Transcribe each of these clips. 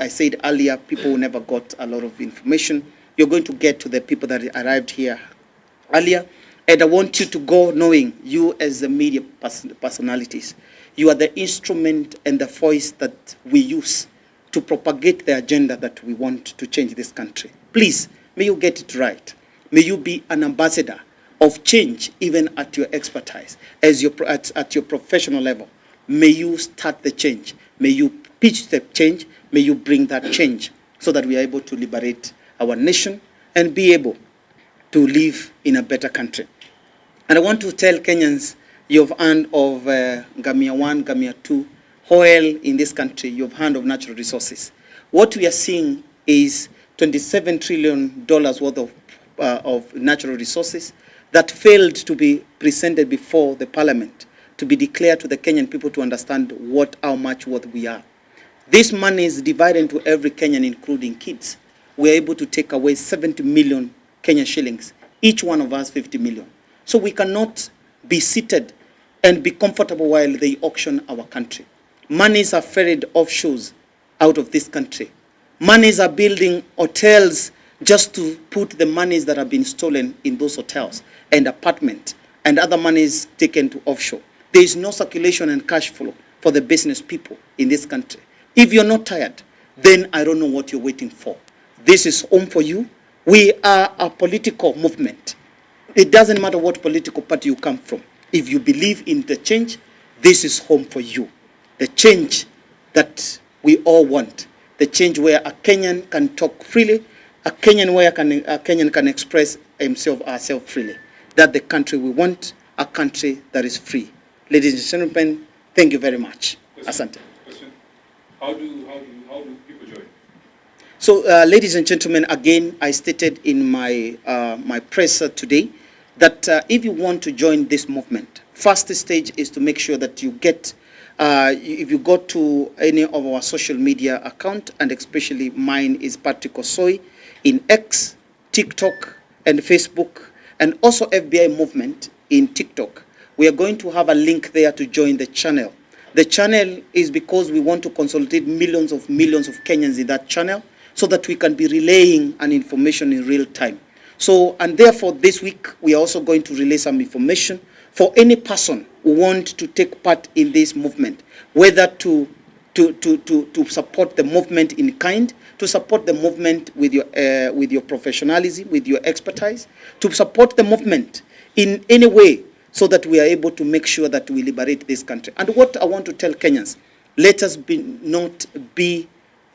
I said earlier, people who never got a lot of information. You're going to get to the people that arrived here earlier. And I want you to go knowing you as the media personalities, you are the instrument and the voice that we use to propagate the agenda that we want to change this country. Please, may you get it right. May you be an ambassador of change, even at your expertise, as at your professional level. May you start the change. May you pitch the change. May you bring that change so that we are able to liberate our nation and be able to live in a better country. And I want to tell Kenyans, you've heard of Gamia 1, Gamia 2, oil in this country, you've heard of natural resources. What we are seeing is $27 trillion worth of natural resources that failed to be presented before the parliament, to be declared to the Kenyan people to understand how much worth we are. This money is divided into every Kenyan, including kids. We are able to take away 70 million Kenyan shillings, each one of us 50 million. So we cannot be seated and be comfortable while they auction our country. Monies are ferried offshores out of this country. Monies are building hotels just to put the monies that have been stolen in those hotels and apartments, and other monies taken to offshore. There is no circulation and cash flow for the business people in this country. If you're not tired, then I don't know what you're waiting for. This is home for you. We are a political movement. It doesn't matter what political party you come from. If you believe in the change, this is home for you. The change that we all want. The change where a Kenyan can talk freely, a Kenyan where a Kenyan can express himself or herself freely. That's the country we want, a country that is free. Ladies and gentlemen, thank you very much. Asante. Question. How do people join? So, ladies and gentlemen, again, I stated in my my press today that if you want to join this movement, first stage is to make sure that you get, if you go to any of our social media account, and especially mine is Patrick Osoi in X, TikTok, and Facebook, and also FBI movement in TikTok. We are going to have a link there to join the channel. The channel is because we want to consolidate millions of Kenyans in that channel so that we can be relaying an information in real time. So, and therefore this week we are also going to relay some information for any person who wants to take part in this movement, whether to support the movement in kind, to support the movement with your professionalism, with your expertise, to support the movement in any way so that we are able to make sure that we liberate this country. And what I want to tell Kenyans, let us not be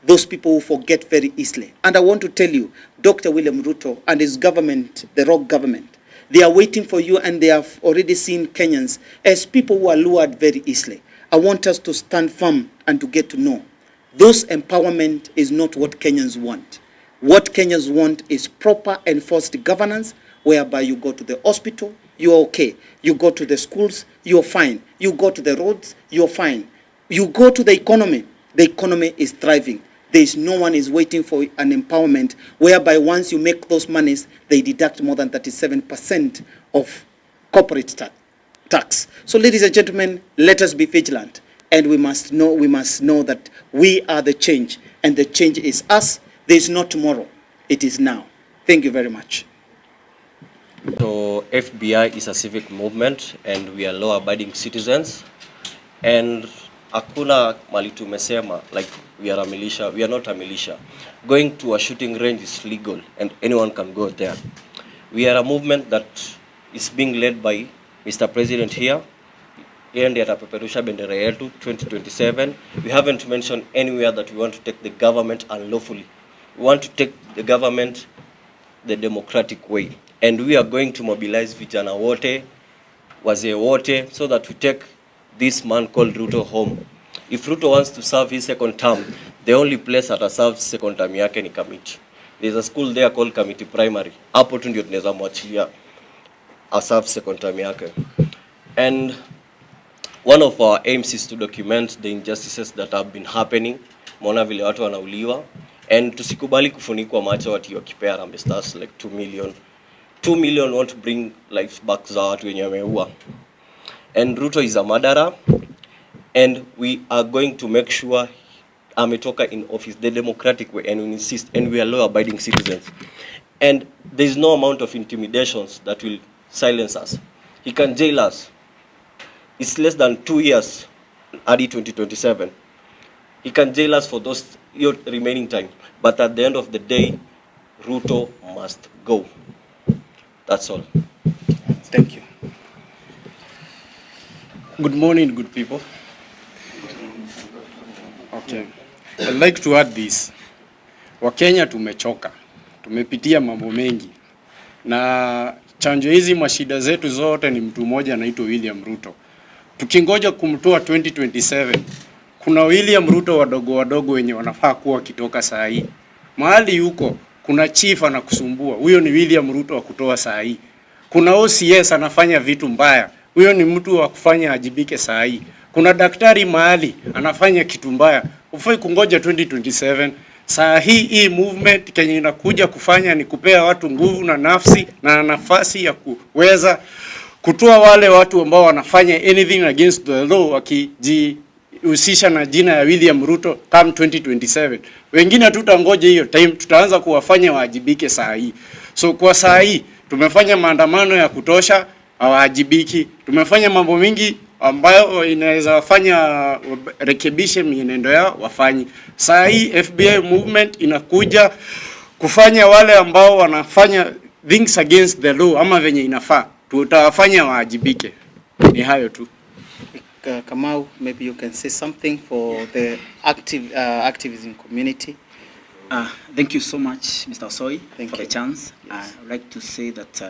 those people who forget very easily. And I want to tell you, Dr. William Ruto and his government, the Rock government, they are waiting for you, and they have already seen Kenyans as people who are lured very easily. I want us to stand firm and to get to know. Those empowerment is not what Kenyans want. What Kenyans want is proper enforced governance, whereby you go to the hospital, you're okay. You go to the schools, you're fine. You go to the roads, you're fine. You go to the economy is thriving. There is no one is waiting for an empowerment whereby once you make those monies, they deduct more than 37% of corporate tax. So, ladies and gentlemen, let us be vigilant, and we must know that we are the change, and the change is us. There is no tomorrow; it is now. Thank you very much. So, FBI is a civic movement, and we are law-abiding citizens, and hakuna mali tumesema like we are a militia. We are not a militia. Going to a shooting range is legal and anyone can go there. We are a movement that is being led by Mr. President here. Yeye ndiye atapeperusha bendera yetu 2027. We haven't mentioned anywhere that we want to take the government unlawfully. We want to take the government the democratic way. And we are going to mobilize vijana wote, wazee wote, so that we take this man called Ruto home. If Ruto wants to serve his second term, the only place that serves second term yake ni Kamiti. There's a school there called Kamiti Primary. Hapo tu ndio tunaweza mwachilia serve second term yake. And one of our aims is to document the injustices that have been happening. Mona vile watu wanauliwa. And tusikubali kufunikwa macho watu wakipea Harambee Stars like 2 million. 2 million won't bring life back za watu wenye wameua. And Ruto is a murderer, and we are going to make sure ametoka in office the democratic way, and we insist, and we are law-abiding citizens, and there is no amount of intimidations that will silence us. He can jail us. It's less than 2 years, early 2027. He can jail us for those remaining time. But at the end of the day, Ruto must go. That's all. Thank you. Good morning, good people. Okay. I'd like to add this. Wakenya tumechoka. Tumepitia mambo mengi. Na chanjo hizi mashida zetu zote ni mtu mmoja anaitwa William Ruto. Tukingoja kumtoa 2027, kuna William Ruto wadogo wenye wanafaa kuwa kitoka saa hii. Mahali yuko kuna chief anakusumbua. Huyo ni William Ruto wa kutoa saa hii. Kuna OCS anafanya vitu mbaya. Huyo ni mtu wa kufanya ajibike saa hii. Kuna daktari mahali anafanya kitu mbaya. Ufai kungoja 2027. Saa hii movement Kenya inakuja kufanya ni kupea watu nguvu na nafsi na nafasi ya kuweza kutoa wale watu ambao wanafanya anything against the law wakijihusisha na jina ya William Ruto come 2027. Wengine tutangoja hiyo time, tutaanza kuwafanya waajibike saa hii. So kwa saa hii tumefanya maandamano ya kutosha, hawaajibiki. Tumefanya mambo mingi ambayo inaweza fanya rekebishe mienendo yao, wafanyi. Saa hii FBI movement inakuja kufanya wale ambao wanafanya things against the law ama venye inafaa, tutawafanya waajibike. Ni hayo tu. Kamau, maybe you can say something for the activism community. Thank you so much, Mr. Osoi, for you. the chance. Yes. I would like to say that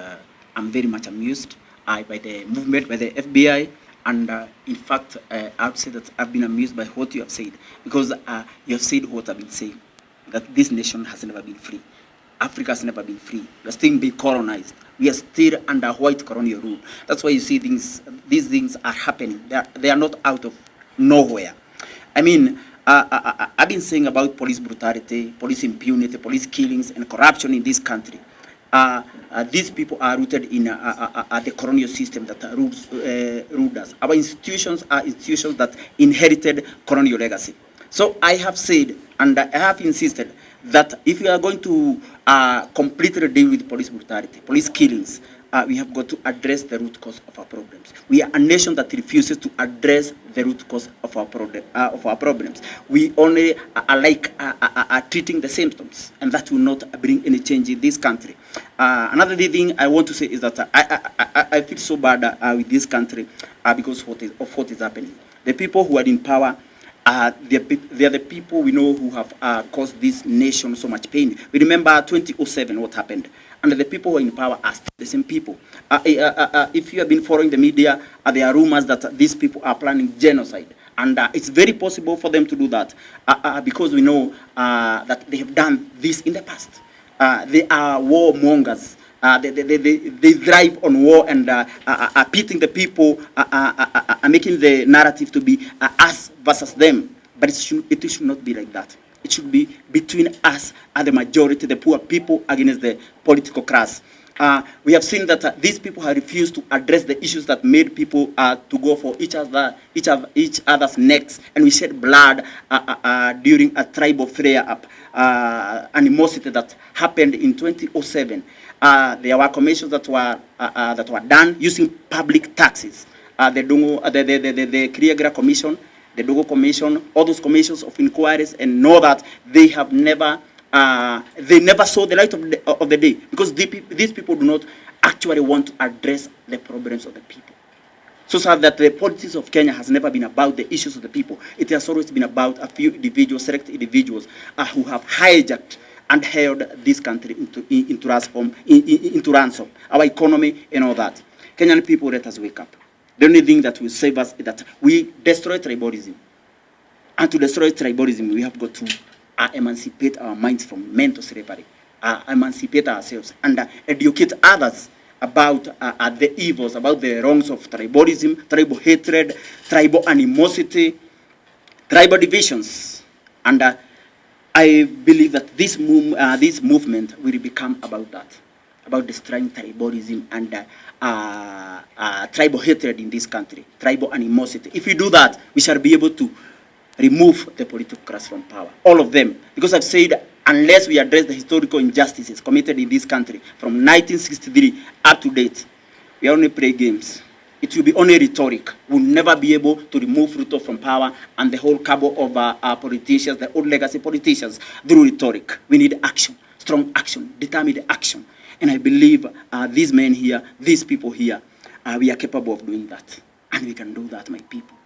I'm very much amused by the movement, by the FBI, and in fact, I would say that I've been amused by what you have said, because you have said what I've been saying, that this nation has never been free. Africa has never been free. We are still being colonized. We are still under white colonial rule. That's why you see these things are happening. They are not out of nowhere. I mean, I've been saying about police brutality, police impunity, police killings, and corruption in this country. These people are rooted in the colonial system that ruled us. Our institutions are institutions that inherited colonial legacy. So I have said, and I have insisted, that if we are going to completely deal with police brutality, police killings, we have got to address the root cause of our problems. We are a nation that refuses to address the root cause of our problems. We only are treating the symptoms, and that will not bring any change in this country. Another thing I want to say is that I feel so bad with this country because of what is happening. The people who are in power, they are the people we know who have caused this nation so much pain. We remember 2007, what happened. And the people who are in power are still the same people. If you have been following the media, there are rumors that these people are planning genocide. And it's very possible for them to do that because we know that they have done this in the past. They are warmongers. They thrive on war and are pitting the people, making the narrative to be us versus them. But it should not be like that. It should be between us and the majority, the poor people, against the political class. We have seen that these people have refused to address the issues that made people to go for each other's necks, and we shed blood during a tribal flare-up, animosity that happened in 2007. There were commissions that were done using public taxes. The Kriegler Commission, the Dogo Commission, all those commissions of inquiries, and know that they have never saw the light of the day, because these people do not actually want to address the problems of the people. So that the politics of Kenya has never been about the issues of the people. It has always been about a few individuals, select individuals who have hijacked and held this country into ransom, our economy and all that. Kenyan people, let us wake up. The only thing that will save us is that we destroy tribalism. And to destroy tribalism, we have got to emancipate our minds from mental slavery, emancipate ourselves, and educate others about the evils, about the wrongs of tribalism, tribal hatred, tribal animosity, tribal divisions. And I believe that this movement will become about that, about destroying tribalism and tribal hatred in this country, tribal animosity. If we do that, we shall be able to remove the political class from power, all of them. Because I've said, unless we address the historical injustices committed in this country from 1963 up to date, we only play games. It will be only rhetoric. We'll never be able to remove Ruto from power and the whole cabal of our politicians, the old legacy politicians, through rhetoric. We need action, strong action, determined action. And I believe these men here, these people here, we are capable of doing that. And we can do that, my people.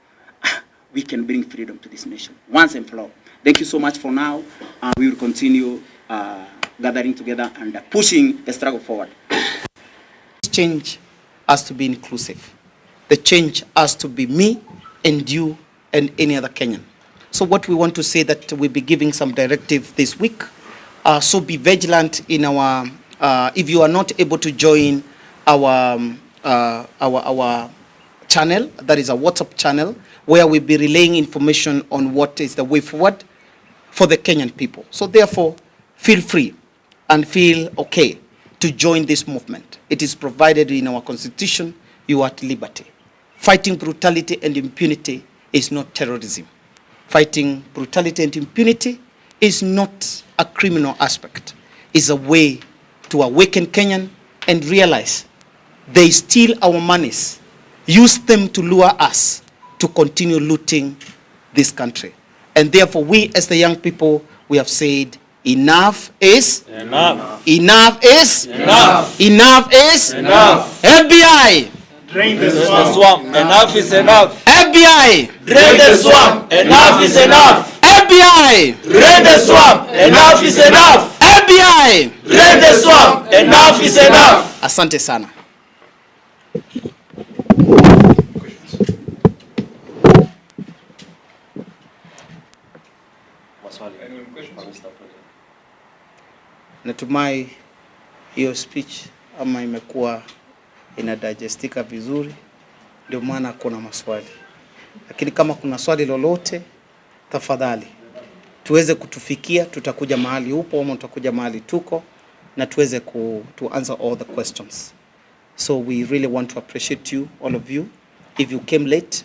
We can bring freedom to this nation, once and for all. Thank you so much for now. We will continue gathering together and pushing the struggle forward. Change has to be inclusive. The change has to be me and you and any other Kenyan. So what we want to say that we'll be giving some directive this week. So be vigilant in our, if you are not able to join our channel, that is a WhatsApp channel, where we'll be relaying information on what is the way forward for the Kenyan people. So therefore, feel free and feel okay to join this movement. It is provided in our constitution, you are at liberty. Fighting brutality and impunity is not terrorism. Fighting brutality and impunity is not a criminal aspect. It's a way to awaken Kenyan and realize they steal our monies, use them to lure us to continue looting this country. And therefore, we as the young people, we have said, enough is enough. Enough is enough. Enough is enough. FBI, drain the swamp. Enough is enough. FBI, Drain the swamp. Enough is enough. FBI, Drain the swamp. Enough is enough. FBI. Drain the swamp. Enough is enough. Asante sana. Anyone questions? Natumai hiyo speech ama imekuwa inadigestika vizuri, ndio maana kuna maswali. Lakini kama kuna swali lolote, tafadhali tuweze kutufikia, tutakuja mahali upo ama tutakuja mahali tuko na tuweze to answer all the questions. So we really want to appreciate you, all of you. If you came late,